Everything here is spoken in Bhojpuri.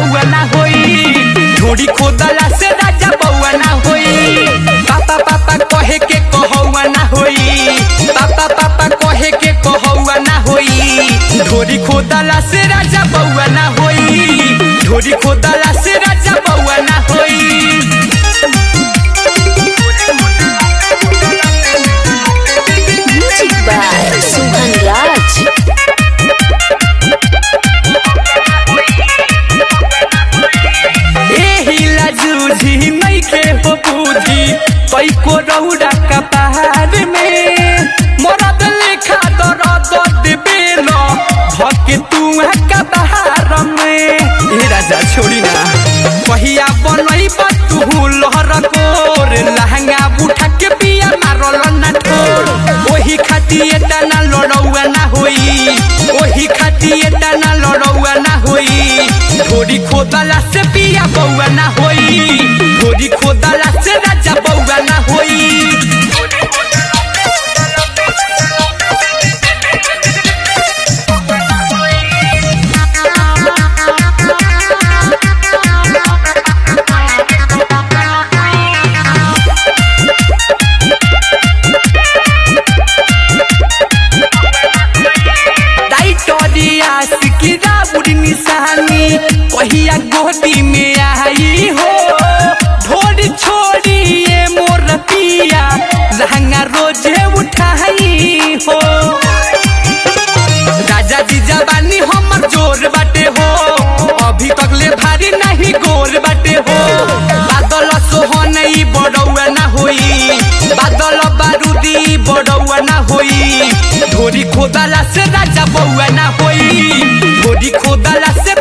बउआ ना होई। ढोरी खोदला से राजा बउआ ना होई। पापा पापा कहे के कहौआ ना होई। पापा पापा कहे के कहौआ ना होई। ढोरी खोदला से राजा बउआ ना होई। ढोरी खोदला से राजा बउआ ना होई। म्यूजिक बाय सुमन राज। जूझी नहीं के हो बूझी कई को रौड़ा का पहाड़ में मरद लेखा दर्द बेलो भके तू का बहार में। ए राजा छोड़ी ना कहिया बनई तू लहर कोर लहंगा उठा के पिया मारल ना ठोर। ओही खाती एटा ना लड़ौआ ना होई। ओही खाती एटा ना लड़ौआ ना होई। ढोरी खोदला से पिया बउआ ना होई। ढोरी खोदला से राजा बउआ ना होई। निशानी कहिया गोदी में आई हो। ढोरी छोड़ी ये मोर पिया लहंगा रोजे उठाई हो। राजा जी जवानी हमर जोर बाटे हो। अभी तक ले भारी नहीं गोर बाटे हो। बादल सोहन बड़ौआ ना होई। बादल बारूदी बड़ौआ ना होई। ढोरी खोदला से राजा बउआ ना होई। ढोरी खोदला से